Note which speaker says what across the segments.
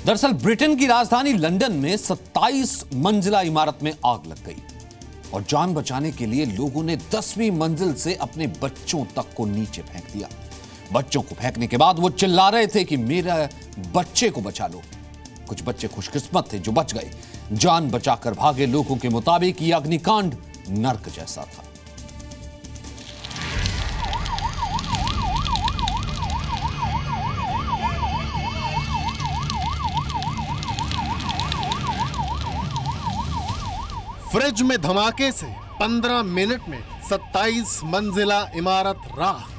Speaker 1: दरअसल ब्रिटेन की राजधानी लंदन में 27 मंजिला इमारत में आग लग गई और जान बचाने के लिए लोगों ने 10वीं मंजिल से अपने बच्चों तक को नीचे फेंक दिया। बच्चों को फेंकने के बाद वो चिल्ला रहे थे कि मेरा बच्चे को बचा लो। कुछ बच्चे खुशकिस्मत थे जो बच गए। जान बचाकर भागे लोगों के मुताबिक यह अग्निकांड नर्क जैसा था।
Speaker 2: फ्रिज में धमाके से 15 मिनट में 27 मंजिला इमारत राख।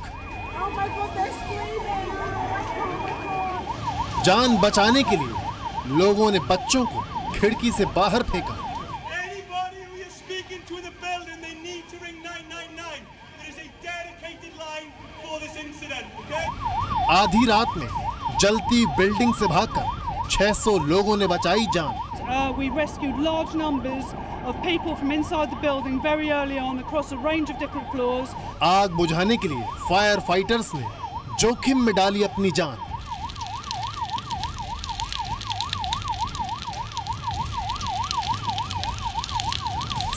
Speaker 2: जान बचाने के लिए लोगों ने बच्चों को खिड़की से बाहर फेंका। आधी रात में जलती बिल्डिंग से भागकर 600 लोगों ने बचाई जान।
Speaker 3: We rescued large numbers of people from inside the building very early on across a range of different floors.
Speaker 2: आग बुझाने के लिए फायर फाइटर्स ने जोखिम में डाली अपनी जान।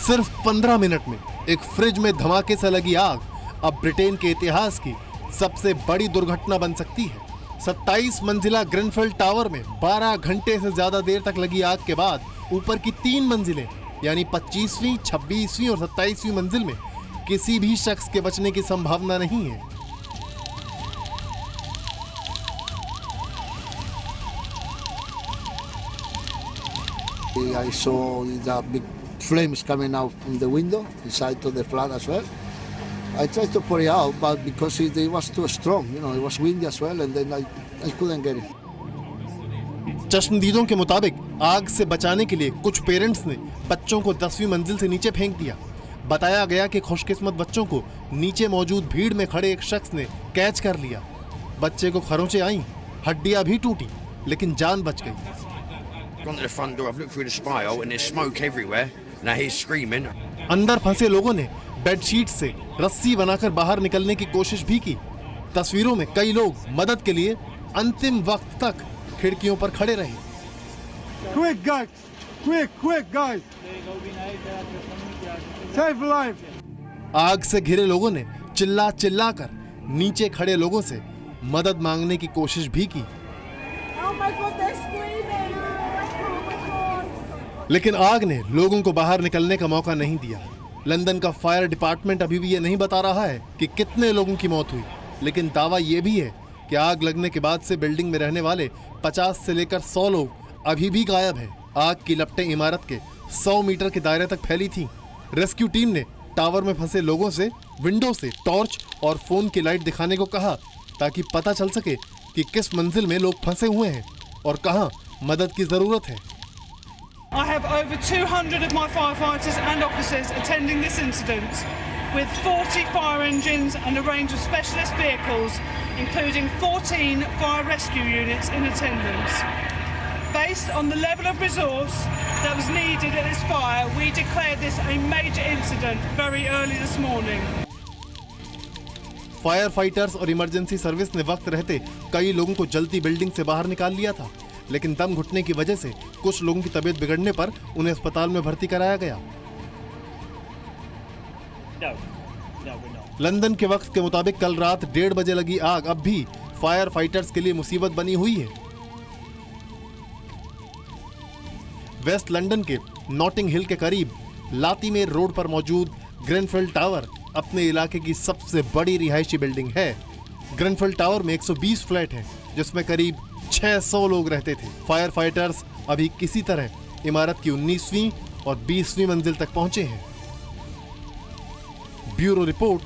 Speaker 2: सिर्फ 15 मिनट में एक फ्रिज में धमाके से लगी आग अब ब्रिटेन के इतिहास की सबसे बड़ी दुर्घटना बन सकती है। 27 मंजिला ग्रेनफेल टावर में 12 घंटे से ज्यादा देर तक लगी आग के बाद ऊपर की 3 मंजिलें यानी 25वीं, 26वीं और 27वीं मंजिल में किसी भी शख्स के बचने की संभावना नहीं है।
Speaker 4: I saw the big flames coming out from the window inside of the flat as well. I tried to put it out, but because it was too strong, it was windy as well, and then I couldn't get it.
Speaker 2: चश्मदीदों के मुताबिक आग से बचाने के लिए कुछ parents ने बच्चों को 10वीं मंजिल से नीचे फेंक दिया। बताया गया कि खुशकिस्मत बच्चों को नीचे मौजूद भीड़ में खड़े एक शख्स ने कैच कर लिया। बच्चे को खरोंचें आईं, हड्डियां भी टूटी, लेकिन जान बच गई। अंदर फंसे लोगों ने बेडशीट से रस्सी बनाकर बाहर निकलने की कोशिश भी की। तस्वीरों में कई लोग मदद के लिए अंतिम वक्त तक खिड़कियों पर खड़े रहे।
Speaker 5: Quick guys, quick guys, save life.
Speaker 2: आग से घिरे लोगों ने चिल्ला चिल्ला कर नीचे खड़े लोगों से मदद मांगने की कोशिश भी की।
Speaker 5: Oh my God, they're screaming. Oh my God.
Speaker 2: लेकिन आग ने लोगों को बाहर निकलने का मौका नहीं दिया। लंदन का फायर डिपार्टमेंट अभी भी ये नहीं बता रहा है कि कितने लोगों की मौत हुई, लेकिन दावा ये भी है कि आग लगने के बाद से बिल्डिंग में रहने वाले 50 से लेकर 100 लोग अभी भी गायब हैं। आग की लपटें इमारत के 100 मीटर के दायरे तक फैली थीं। रेस्क्यू टीम ने टावर में फंसे लोगों से विंडो से टॉर्च और फोन की लाइट दिखाने को कहा ताकि पता चल सके कि किस मंजिल में लोग फंसे हुए हैं और कहां मदद की जरूरत है।
Speaker 3: I have over 200 of my firefighters and officers attending this incident, with 40 fire engines and a range of specialist vehicles, including 14 fire rescue units in attendance. Based on the level of resource that was needed at this fire, we declared this a major incident very early this morning.
Speaker 2: Fire fighters और emergency service ने वक्त रहते कई लोगों को जलती building से बाहर निकाल लिया था, लेकिन दम घुटने की वजह से कुछ लोगों की तबीयत बिगड़ने पर उन्हें अस्पताल में भर्ती कराया गया। लंदन के वक्त के मुताबिक कल रात 1:30 बजे लगी आग अब भी फायर फाइटर्स के लिए मुसीबत बनी हुई है। वेस्ट लंदन के नॉटिंग हिल के करीब लातीमेर रोड पर मौजूद ग्रेनफेल टावर अपने इलाके की सबसे बड़ी रिहायशी बिल्डिंग है। ग्रेनफेल टावर में 120 फ्लैट हैं, जिसमें करीब 600 लोग रहते थे। फायर फाइटर्स अभी किसी तरह इमारत की 19वीं और 20वीं मंजिल तक पहुंचे हैं। ब्यूरो रिपोर्ट,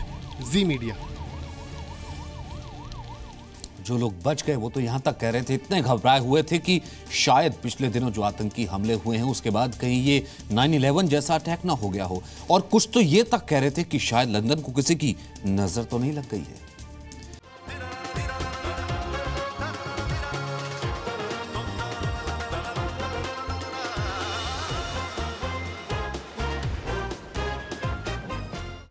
Speaker 2: जी मीडिया।
Speaker 1: जो लोग बच गए वो तो यहां तक कह रहे थे, इतने घबराए हुए थे कि शायद पिछले दिनों जो आतंकी हमले हुए हैं उसके बाद कहीं ये 9/11 जैसा अटैक ना हो गया हो, और कुछ तो ये तक कह रहे थे कि शायद लंदन को किसी की नजर तो नहीं लग गई है।